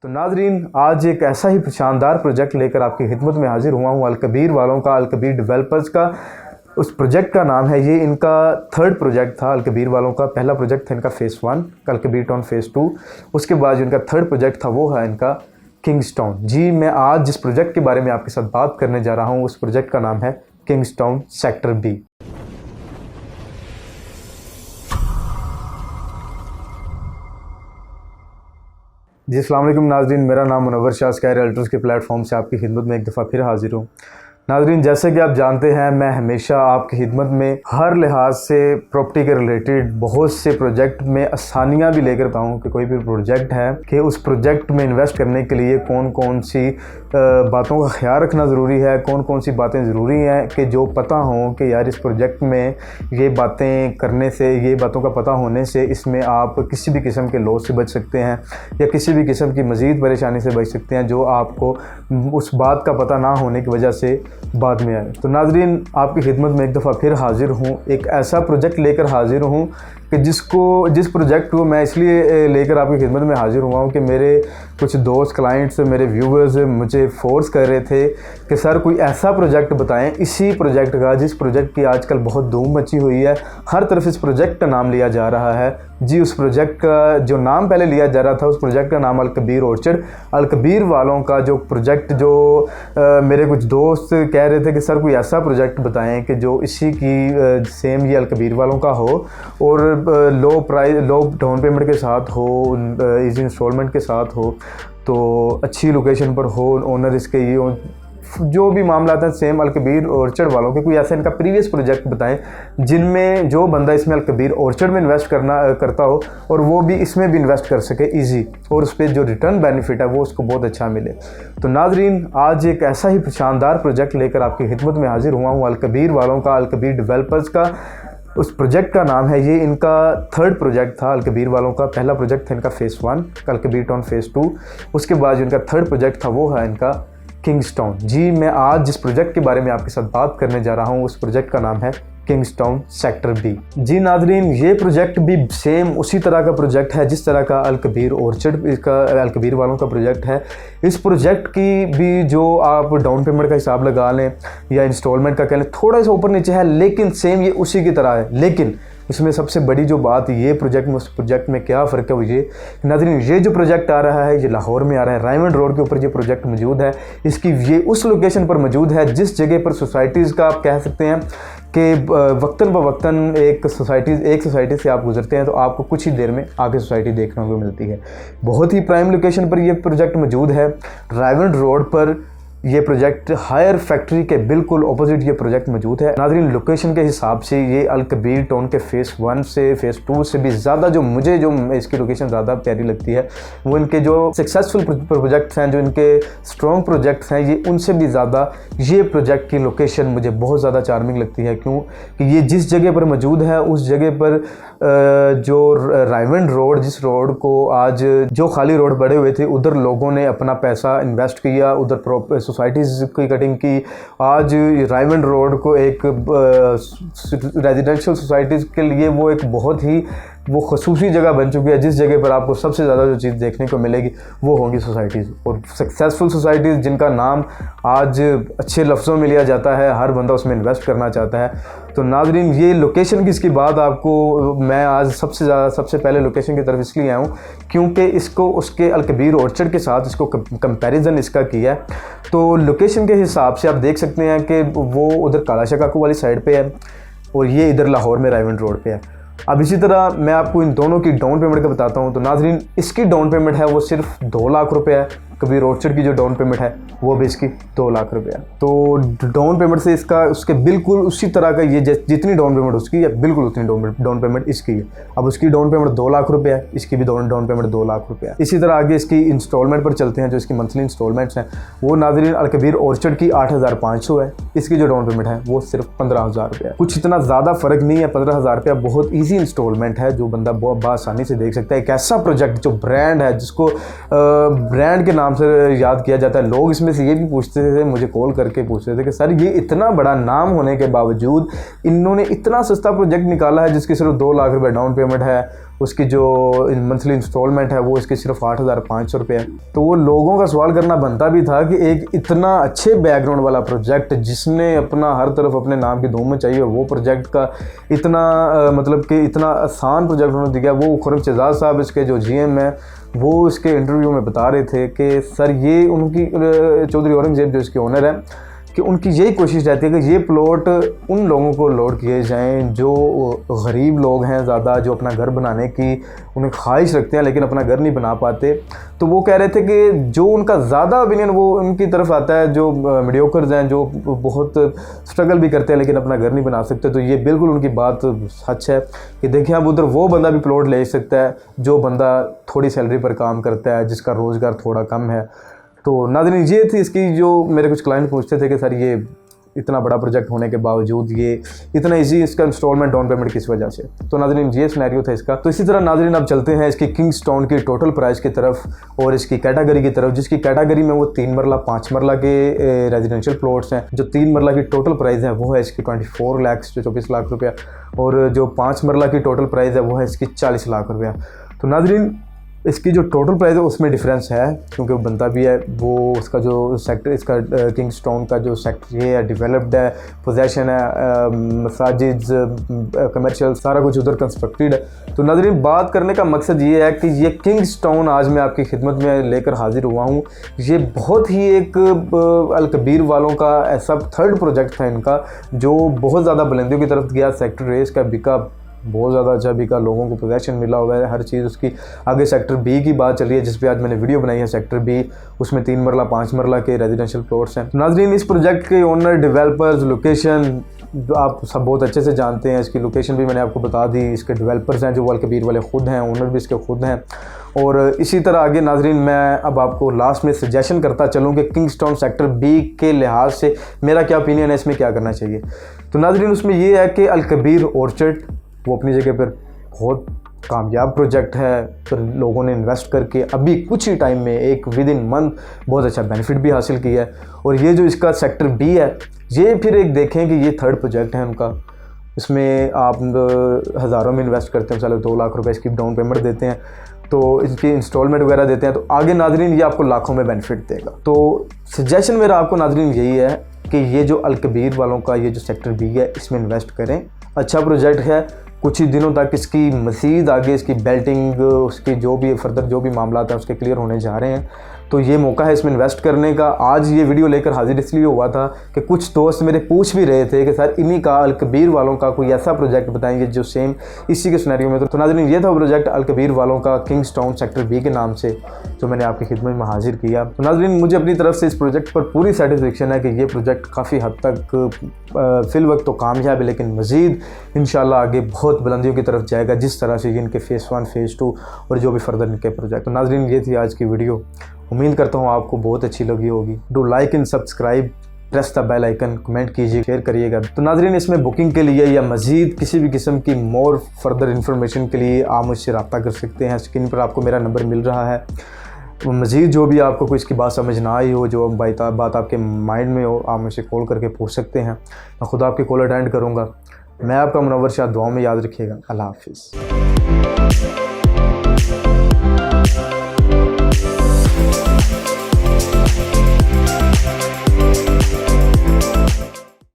तो नाजरीन, आज एक ऐसा ही शानदार प्रोजेक्ट लेकर आपकी खिदमत में हाजिर हुआ हूँ। अलकबीर वालों का, अलकबीर डेवलपर्स का। उस प्रोजेक्ट का नाम है, ये इनका थर्ड प्रोजेक्ट था। अलकबीर वालों का पहला प्रोजेक्ट था इनका फ़ेज़ 1, अलकबीर टाउन फ़ेज़ 2। उसके बाद जो इनका थर्ड प्रोजेक्ट था वो है इनका किंग्सटाउन। जी, मैं आज जिस प्रोजेक्ट के बारे में आपके साथ बात करने जा रहा हूँ उस प्रोजेक्ट का नाम है किंग्सटाउन सेक्टर बी। जी, अस्सलाम वालेकुम नाज़रीन, मेरा नाम मुनव्वर शाह स्काई रियल्टर्स के प्लेटफॉर्म से आपकी खिदमत में एक दफ़ा फिर हाजिर हूँ। नाज़रीन, जैसे कि आप जानते हैं, मैं हमेशा आपकी खिदमत में हर लिहाज से प्रॉपर्टी के रिलेटेड बहुत से प्रोजेक्ट में आसानियाँ भी लेकर आता हूँ कि कोई भी प्रोजेक्ट है कि उस प्रोजेक्ट में इन्वेस्ट करने के लिए कौन कौन सी बातों का ख्याल रखना ज़रूरी है, कौन कौन सी बातें ज़रूरी हैं कि जो पता हों कि यार इस प्रोजेक्ट में ये बातें करने से, ये बातों का पता होने से इसमें आप किसी भी किस्म के लॉस से बच सकते हैं या किसी भी किस्म की मज़ीद परेशानी से बच सकते हैं जो आपको उस बात का पता ना होने की वजह से बाद में आए। तो नाज़रीन, आपकी खिदमत में एक दफ़ा फिर हाज़िर हूँ, एक ऐसा प्रोजेक्ट लेकर हाज़िर हूँ कि जिस प्रोजेक्ट को मैं इसलिए लेकर आपकी खिदमत में हाज़िर हुआ हूँ कि मेरे कुछ दोस्त, क्लाइंट्स, मेरे व्यूवर्स मुझे फ़ोर्स कर रहे थे कि सर कोई ऐसा प्रोजेक्ट बताएं, इसी प्रोजेक्ट का, जिस प्रोजेक्ट की आजकल बहुत धूम मची हुई है, हर तरफ इस प्रोजेक्ट का नाम लिया जा रहा है। जी, उस प्रोजेक्ट का जो नाम पहले लिया जा रहा था, उस प्रोजेक्ट का नाम अलकबीर ऑर्चर्ड। अलकबीर वालों का जो प्रोजेक्ट, जो मेरे कुछ दोस्त कह रहे थे कि सर कोई ऐसा प्रोजेक्ट बताएं कि जो इसी की सेम ये अलकबीर वालों का हो और लो डाउन पेमेंट के साथ हो, इजी इंस्टॉलमेंट के साथ हो, तो अच्छी लोकेशन पर हो, ओनर इसके ये हो, जो भी मामला हैं सेम अलकबीर ऑर्चर्ड वालों के। कोई ऐसा इनका प्रीवियस प्रोजेक्ट बताएं जिनमें जो बंदा इसमें अलकबीर ऑर्चर्ड में इन्वेस्ट करता हो और वो भी इसमें भी इन्वेस्ट कर सके इजी, और उस पर जो रिटर्न बेनिफिट है वो उसको बहुत अच्छा मिले। तो नाजरीन, आज एक ऐसा ही शानदार प्रोजेक्ट लेकर आपकी खिदमत में हाजिर हुआ हूँ, अलकबीर वालों का, अलकबीर डेवलपर्स का। उस प्रोजेक्ट का नाम है, ये इनका थर्ड प्रोजेक्ट था। अलकबीर वालों का पहला प्रोजेक्ट था इनका फ़ेज़ 1, अलकबीर टाउन फ़ेज़ 2। उसके बाद जो इनका थर्ड प्रोजेक्ट था वो है इनका किंग्सटाउन। जी, मैं आज जिस प्रोजेक्ट के बारे में आपके साथ बात करने जा रहा हूँ उस प्रोजेक्ट का नाम है किंग्सटाउन सेक्टर बी। जी नाजरीन, ये प्रोजेक्ट भी सेम उसी तरह का प्रोजेक्ट है जिस तरह का अलकबीर ऑर्चर्ड इसका अलकबीर वालों का प्रोजेक्ट है। इस प्रोजेक्ट की भी जो आप डाउन पेमेंट का हिसाब लगा लें या इंस्टॉलमेंट का कह लें, थोड़ा सा ऊपर नीचे है, लेकिन सेम ये उसी की तरह है। लेकिन इसमें सबसे बड़ी जो बात, ये प्रोजेक्ट में उस प्रोजेक्ट में क्या फ़र्क है वो ये नाज़रीन, ये जो प्रोजेक्ट आ रहा है ये लाहौर में आ रहा है, रायमंड रोड के ऊपर ये प्रोजेक्ट मौजूद है। इसकी ये उस लोकेशन पर मौजूद है जिस जगह पर सोसाइटीज़ का आप कह सकते हैं कि वक्तन ब वक्तन एक सोसाइटी से आप गुजरते हैं तो आपको कुछ ही देर में आगे सोसाइटी देखने को मिलती है। बहुत ही प्राइम लोकेशन पर यह प्रोजेक्ट मौजूद है, रायमंड रोड पर। ये प्रोजेक्ट हायर फैक्ट्री के बिल्कुल ऑपोजिट ये प्रोजेक्ट मौजूद है। नाज़रीन, लोकेशन के हिसाब से ये अलकबीर टाउन के फ़ेज़ 1 से फ़ेज़ 2 से भी ज़्यादा जो इसकी लोकेशन ज़्यादा प्यारी लगती है वो इनके जो सक्सेसफुल प्रोजेक्ट्स हैं, जो इनके स्ट्रॉन्ग प्रोजेक्ट्स हैं, ये उनसे भी ज़्यादा ये प्रोजेक्ट की लोकेशन मुझे बहुत ज़्यादा चार्मिंग लगती है। क्यों कि ये जिस जगह पर मौजूद है उस जगह पर जो रायमंड रोड, जिस रोड को आज जो खाली रोड पड़े हुए थे उधर लोगों ने अपना पैसा इन्वेस्ट किया, उधर सोसाइटीज़ की कटिंग की। आज रायमंड रोड को एक रेजिडेंशियल सोसाइटीज़ के लिए वो एक बहुत ही वो खसूसी जगह बन चुकी है, जिस जगह पर आपको सबसे ज़्यादा जो चीज़ देखने को मिलेगी वो होंगी सोसाइटीज़, और सक्सेसफुल सोसाइटीज़ जिनका नाम आज अच्छे लफ्ज़ों में लिया जाता है, हर बंदा उसमें इन्वेस्ट करना चाहता है। तो नाजरीन, ये लोकेशन की इसकी बात आपको मैं आज सबसे पहले लोकेशन की तरफ इसलिए आया हूँ क्योंकि इसको उसके अलकबीर ऑर्चर्ड के साथ इसको कंपैरिजन इसका किया है। तो लोकेशन के हिसाब से आप देख सकते हैं कि वो उधर कालाशाह काकू वाली साइड पे है और ये इधर लाहौर में रायमंड रोड पे है। अब इसी तरह मैं आपको इन दोनों की डाउन पेमेंट का बताता हूँ। तो नाजरीन, इसकी डाउन पेमेंट है वो सिर्फ 2 लाख रुपये है। कबीर ऑर्चर्ड की जो डाउन पेमेंट है वो भी इसकी 2 लाख रुपये है। तो डाउन पेमेंट से इसका उसके बिल्कुल उसी तरह का ये जितनी डाउन पेमेंट उसकी है बिल्कुल उतनी डाउन पेमेंट इसकी है। अब उसकी डाउन पेमेंट 2 लाख रुपये है, इसकी भी डाउन पेमेंट 2 लाख रुपये है। इसी तरह आगे इसकी इंस्टॉलमेंट पर चलते हैं। जो इसकी मंथली इंस्टॉलमेंट्स हैं वो नाजरीन अलकबीर ऑर्चर्ड की 8,500 है, इसकी जो डाउन पेमेंट है वो सिर्फ 15,000 रुपये है। कुछ इतना ज़्यादा फ़र्क नहीं है, 15,000 रुपया बहुत ईजी इंस्टॉलमेंट है जो बंदा बहुत आसानी से देख सकता है। एक ऐसा प्रोजेक्ट जो ब्रांड है, जिसको ब्रांड के नाम नाम से याद किया जाता है। लोग इसमें से ये भी पूछते थे, मुझे कॉल करके पूछते थे कि सर ये इतना बड़ा नाम होने के बावजूद इन्होंने इतना सस्ता प्रोजेक्ट निकाला है जिसकी सिर्फ 2 लाख रुपए डाउन पेमेंट है, उसकी जो मंथली इंस्टॉलमेंट है वो इसकी सिर्फ 8,500 रुपये है। तो वो लोगों का सवाल करना बनता भी था कि एक इतना अच्छे बैकग्राउंड वाला प्रोजेक्ट जिसने अपना हर तरफ अपने नाम की धूम चाहिए, वो प्रोजेक्ट का इतना मतलब कि इतना आसान प्रोजेक्ट उन्होंने दिया। वो खुर्रम शहजाद साहब इसके जो GM है वो इसके इंटरव्यू में बता रहे थे कि सर ये उनकी चौधरी औरंगजेब जो इसके ओनर है कि उनकी यही कोशिश रहती है कि ये प्लॉट उन लोगों को अलॉट किए जाएं जो गरीब लोग हैं ज़्यादा, जो अपना घर बनाने की उन्हें ख्वाहिश रखते हैं लेकिन अपना घर नहीं बना पाते। तो वो कह रहे थे कि जो उनका ज़्यादा ओपिनियन वो उनकी तरफ आता है, जो मीडियोकर्स हैं, जो बहुत स्ट्रगल भी करते हैं लेकिन अपना घर नहीं बना सकते। तो ये बिल्कुल उनकी बात सच है कि देखिए अब उधर वो बंदा भी प्लॉट ले सकता है जो बंदा थोड़ी सैलरी पर काम करता है, जिसका रोज़गार थोड़ा कम है। तो नाज़रीन ये थी इसकी, जो मेरे कुछ क्लाइंट पूछते थे कि सर ये इतना बड़ा प्रोजेक्ट होने के बावजूद ये इतना इजी इसका इंस्टॉलमेंट डाउन पेमेंट किस वजह से। तो नाज़रीन ये सिनेरियो था इसका। तो इसी तरह नाज़रीन अब चलते हैं इसकी किंग्स्टाउन की टोटल प्राइस की तरफ और इसकी कैटेगरी की तरफ, जिसकी कैटेगरी में वो 3 मरला 5 मरला के रेजिडेंशियल प्लॉट्स हैं। जो 3 मरला की टोटल प्राइस है वो है इसकी 24 लाख जो 24 लाख रुपया, और जो 5 मरला की टोटल प्राइस है वो है इसकी 40 लाख रुपया। तो नाज़रीन इसकी जो टोटल प्राइस है उसमें डिफरेंस है क्योंकि वो बनता भी है, वो उसका जो सेक्टर इसका किंग्स्टाउन का जो सेक्टर ये है डेवलप्ड है, पोजेशन है, मसाजिद, कमर्शियल सारा कुछ उधर कंस्ट्रक्टेड है। तो नाज़रीन बात करने का मकसद ये है कि ये किंग्स्टाउन आज मैं आपकी खिदमत में लेकर हाजिर हुआ हूँ। ये बहुत ही एक अल-कबीर वालों का ऐसा थर्ड प्रोजेक्ट था इनका जो बहुत ज़्यादा बुलंदियों की तरफ गया। सेक्टर A इसका बिका बहुत ज़्यादा अच्छा बिका, लोगों को पोजेशन मिला हुआ है, हर चीज़ उसकी। आगे सेक्टर B की बात चल रही है जिस पे आज मैंने वीडियो बनाई है। सेक्टर B उसमें 3 मरला 5 मरला के रेजिडेंशियल प्लॉट्स हैं। नाज़रीन इस प्रोजेक्ट के ओनर, डेवलपर्स, लोकेशन आप सब बहुत अच्छे से जानते हैं। इसकी लोकेशन भी मैंने आपको बता दी। इसके डेवलपर्स हैं जो अल-कबीर वाले ख़ुद हैं, ओनर भी इसके खुद हैं। और इसी तरह आगे नाज़रीन मैं अब आपको लास्ट में सजेशन करता चलूँ कि किंग्स्टाउन सेक्टर B के लिहाज से मेरा क्या ओपिनियन है, इसमें क्या करना चाहिए। तो नाज़रीन उसमें ये है कि अल-कबीर ऑर्चर्ड वो अपनी जगह पर बहुत कामयाब प्रोजेक्ट है। पर लोगों ने इन्वेस्ट करके अभी कुछ ही टाइम में एक विदिन मंथ बहुत अच्छा बेनिफिट भी हासिल किया है। और ये जो इसका सेक्टर B है ये फिर एक देखें कि ये थर्ड प्रोजेक्ट है उनका। इसमें आप हज़ारों में इन्वेस्ट करते हैं, चलो 2 लाख रुपए इसकी डाउन पेमेंट देते हैं, तो इसकी इंस्टॉलमेंट वगैरह देते हैं, तो आगे नाज़रीन ये आपको लाखों में बेनिफिट देगा। तो सजेशन मेरा आपको नाज़रीन यही है कि ये जो अल-कबीर वालों का ये जो सेक्टर B है इसमें इन्वेस्ट करें। अच्छा प्रोजेक्ट है, कुछ ही दिनों तक इसकी मज़ीद आगे इसकी बेल्टिंग, उसकी जो भी फर्दर जो भी मामला है उसके क्लियर होने जा रहे हैं। तो ये मौका है इसमें इन्वेस्ट करने का। आज ये वीडियो लेकर हाजिर इसलिए हुआ था कि कुछ दोस्त मेरे पूछ भी रहे थे कि सर इन्हीं का अल-कबीर वालों का कोई ऐसा प्रोजेक्ट बताएंगे जो सेम इसी के सिनेरियो में। तो नाज़रीन ये था प्रोजेक्ट अल-कबीर वालों का किंग्स्टाउन सेक्टर B के नाम से जो मैंने आपकी खिदमत में हाजिर किया। तो नाज़रीन मुझे अपनी तरफ से इस प्रोजेक्ट पर पूरी सेटिस्फेक्शन है कि ये प्रोजेक्ट काफ़ी हद तक फ़िल वक्त तो कामयाब है, लेकिन मज़ीद इंशाल्लाह आगे बहुत बुलंदियों की तरफ जाएगा जिस तरह से इनके फ़ेज़ 1, फ़ेज़ 2 और जो भी फर्दर इनके प्रोजेक्ट। तो नाज़रीन ये थी आज की वीडियो, उम्मीद करता हूँ आपको बहुत अच्छी लगी होगी। Do like and subscribe, press the bell icon, comment कीजिए, शेयर करिएगा। तो नाज़रीन इसमें बुकिंग के लिए या मज़ीद किसी भी किस्म की मोर फर्दर इन्फॉर्मेशन के लिए आप मुझसे रब्ता कर सकते हैं। स्क्रीन पर आपको मेरा नंबर मिल रहा है। मज़ीद जो भी आपको कोई इसकी बात समझ ना आई हो, जो बात आपके माइंड में हो, आप मुझसे कॉल करके पूछ सकते हैं। मैं खुद आपकी कॉल अटेंड करूँगा। मैं आपका मुनव्वर शाह, दुआ में याद रखिएगा। अल्लाह हाफ़िज़।